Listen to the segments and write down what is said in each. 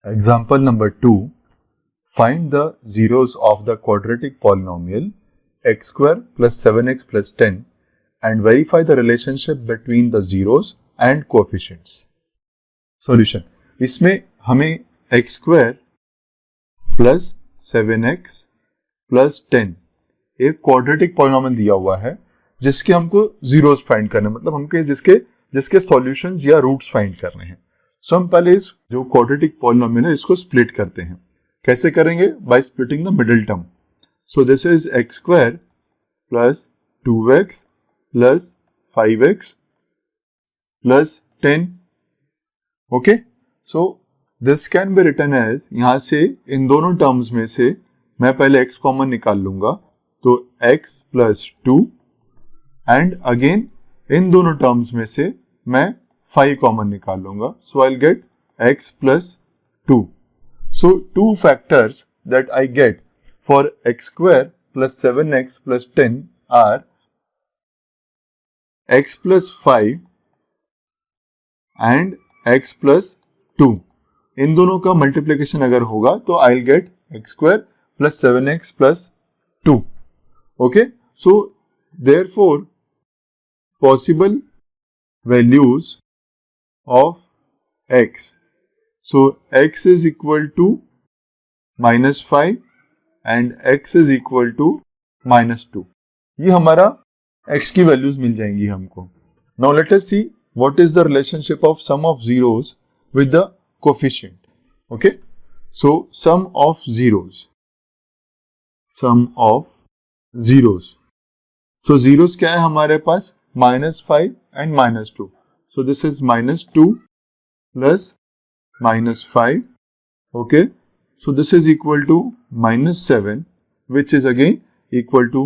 Example number 2. Find the zeros of the quadratic polynomial x square plus 7x plus 10 and verify the relationship between the zeros and coefficients. Solution. इसमें हमें x square plus 7x plus 10 एक quadratic polynomial दिया हुआ है जिसके हमको zeros find करने, मतलब हमको जिसके सॉल्यूशंस या रूट्स फाइंड करने हैं. सो हम पहले इस जो क्वाड्रेटिक पॉलिनोमियल है इसको स्प्लिट करते हैं. कैसे करेंगे? By splitting the middle term. So this is x square plus 2x plus 5x plus 10. Okay, so this can be written as, यहां से इन दोनों टर्म्स में से मैं पहले x कॉमन निकाल लूंगा तो x प्लस 2 एंड अगेन इन दोनों टर्म्स में से मैं 5 कॉमन निकाल लूंगा. So I will get x plus 2. So two factors that I get for x square plus 7x plus 10 are x plus 5 and x plus 2. इन दोनों का मल्टीप्लिकेशन अगर होगा तो I'll get x square plus 7x plus 2. Okay, so therefore possible values of x. So x is equal to minus 5 and x is equal to minus 2. ये हमारा x की values मिल जाएंगी हमको. Now let us see what is the relationship of sum of zeros with the coefficient. Okay, so sum of zeros. So zeros क्या है हमारे पास? minus 5 and minus 2. So this is minus 2 plus minus 5. Okay, so this is equal to minus 7, which is again equal to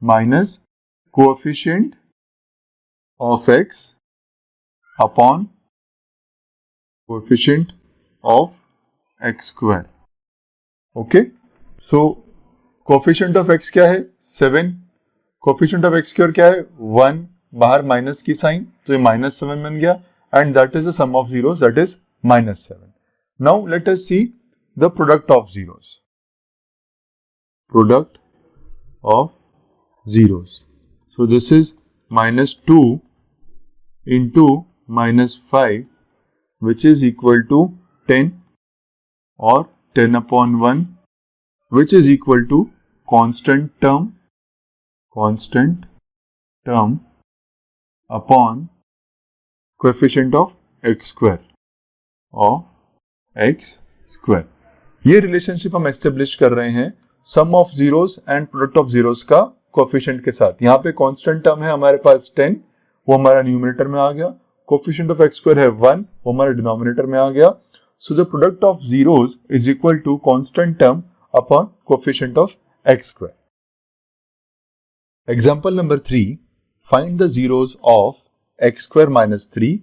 minus coefficient of x upon coefficient of x square. Okay, so coefficient of x क्या है? 7. coefficient of x square क्या है? 1. बाहर minus की sign तो ये minus 7 बन गया and that is the sum of zeros, that is minus 7. Now let us see the product of zeros. Product of zeros. So this is minus 2 into minus 5, which is equal to 10, or 10 upon 1, which is equal to constant term upon coefficient of x square of x square. ये relationship हम establish कर रहे हैं sum of zeros and product of zeros का coefficient के साथ. यहाँ पे कांस्टेंट टर्म है हमारे पास 10, वो हमारा न्यूमरेटर में आ गया. कोएफिशिएंट ऑफ x स्क्वायर है 1, वो हमारे डिनोमिनेटर में आ गया. So the product of zeros is equal to constant term upon coefficient of x square. Example number 3. Find the zeros of x square minus 3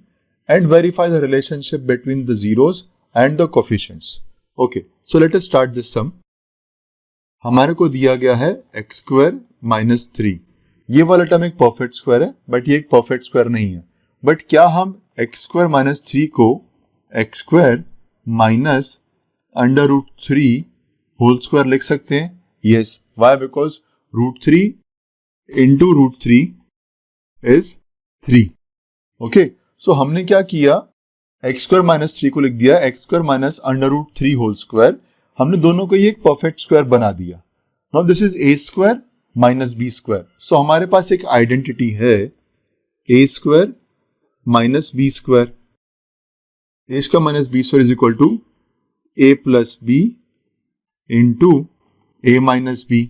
and verify the relationship between the zeros and the coefficients. Okay, so let us start this sum. हमारे को दिया गया है x square minus 3. ये वाला term एक perfect square है, but ये एक परफेक्ट स्क्वायर नहीं है. बट क्या हम x square minus 3 को x square minus under root 3 whole square लिख सकते हैं? Yes. Why? Because root 3 into root 3 is 3. Okay. सो हमने क्या किया? एक्स स्क्वायर माइनस 3 को लिख दिया x square minus under root 3 whole square. हमने दोनों को ये एक परफेक्ट स्क्वायर बना दिया. Now this is a square minus b square. So हमारे पास एक आइडेंटिटी है a square minus b square. A square minus b square is equal to a plus b into a minus b.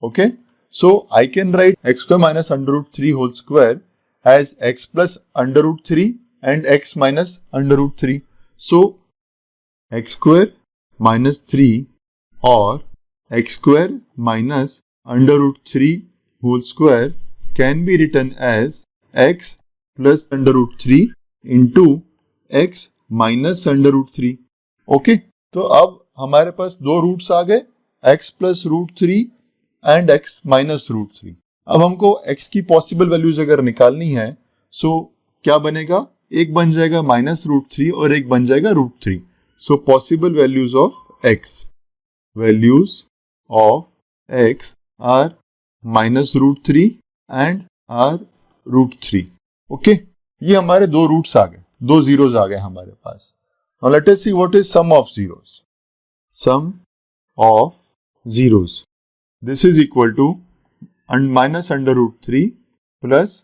Okay, so I can write x square minus under root 3 whole square as x plus under root 3 and x minus under root 3. So x square minus 3 or x square minus under root 3 whole square can be written as x plus under root 3 into x minus under root 3. Okay, तो अब हमारे पास दो roots आ गए, x plus root 3 and x minus root 3. अब हमको x की possible values अगर निकालनी है, सो क्या बनेगा? एक बन जाएगा माइनस रूट 3 और एक बन जाएगा root 3. So possible values of x. Values of x are minus root 3 and are root 3. Okay, ये हमारे दो रूट्स आ गए, दो जीरोस आ गए हमारे पास. Now let us see what is sum of zeros. Sum of zeros. This is equal to minus under root 3 plus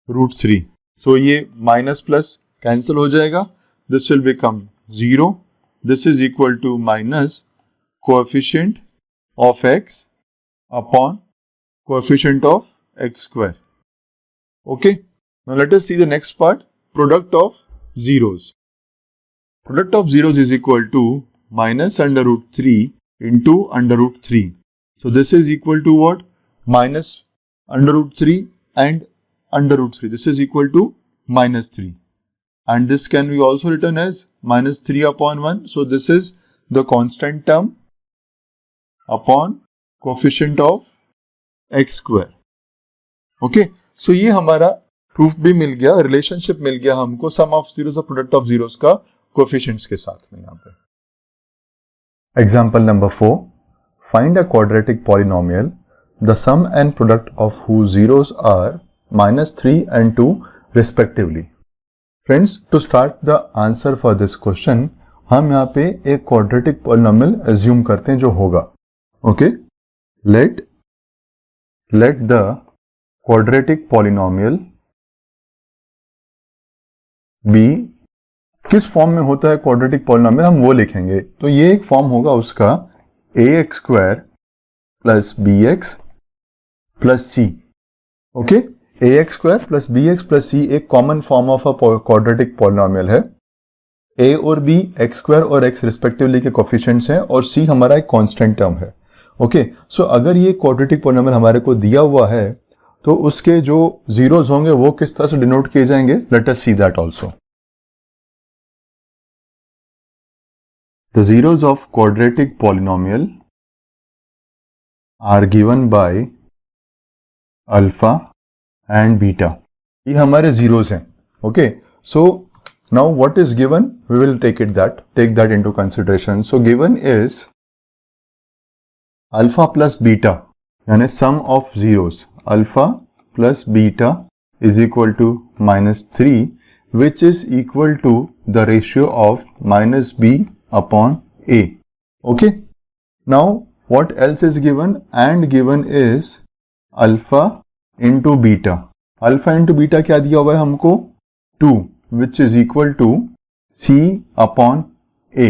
root 3. So ये minus plus cancel हो जाएगा. This will become 0. This is equal to minus coefficient of x upon coefficient of x square. Okay. Now let us see the next part. Product of zeros. Product of zeros is equal to minus under root 3 into under root 3. So this is equal to what? Minus under root 3 and under root 3. This is equal to minus 3. And this can be also written as minus 3 upon 1. So this is the constant term upon coefficient of x square. Okay. So ये हमारा proof भी मिल गया, relationship मिल गया हमको sum of zeros और product of zeros का coefficients के साथ में यहाँ पे. Example number 4. Find a quadratic polynomial the sum and product of whose zeros are -3 and 2 respectively. Friends, to start the answer for this question हम यहाँ पे एक क्वाड्रेटिक पॉलिनोमियल एज्यूम करते हैं जो होगा. Okay, let the quadratic polynomial be. किस form में होता है क्वाड्रेटिक पॉलिनोमियल हम वो लिखेंगे. तो ये एक फॉर्म होगा उसका ax square plus bx plus c. Okay, ax square plus bx plus c एक common form of a quadratic polynomial है. a और b x स्क्वायर और x रिस्पेक्टिवली के कोफिशिएंट्स हैं और c हमारा एक कांस्टेंट टर्म है. ओके, सो अगर ये क्वाड्रेटिक पॉलिनोमियल हमारे को दिया हुआ है तो उसके जो जीरोस होंगे वो किस तरह से डिनोट किए जाएंगे. Let us see that also. The zeros of quadratic polynomial are given by alpha and beta. ये हमारे zeros हैं. Okay, so now what is given? We will take that into consideration. So given is alpha plus beta, यानी sum of zeros. Alpha plus beta is equal to -3, which is equal to the ratio of minus b upon a. Okay. Now what else is given? And given is alpha into beta. Alpha into beta क्या दिया हुआ है हमको? 2, which is equal to c upon a.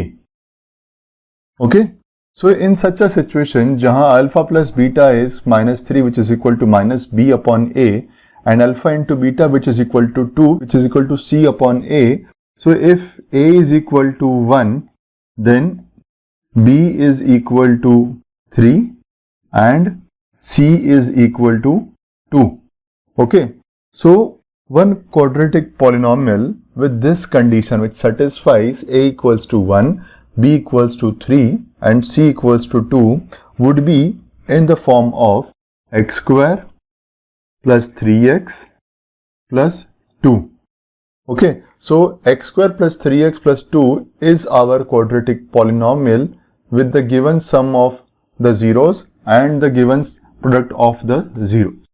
Okay. So in such a situation जहां alpha plus beta is -3 which is equal to minus b upon a and alpha into beta which is equal to 2 which is equal to c upon a. So if a is equal to 1 then b is equal to 3 and c is equal to 2. Okay. So one quadratic polynomial with this condition which satisfies a equals to 1, b equals to 3 and c equals to 2 would be in the form of x square plus 3x plus 2. Okay, so x square plus 3x plus 2 is our quadratic polynomial with the given sum of the zeros and the given product of the zeros.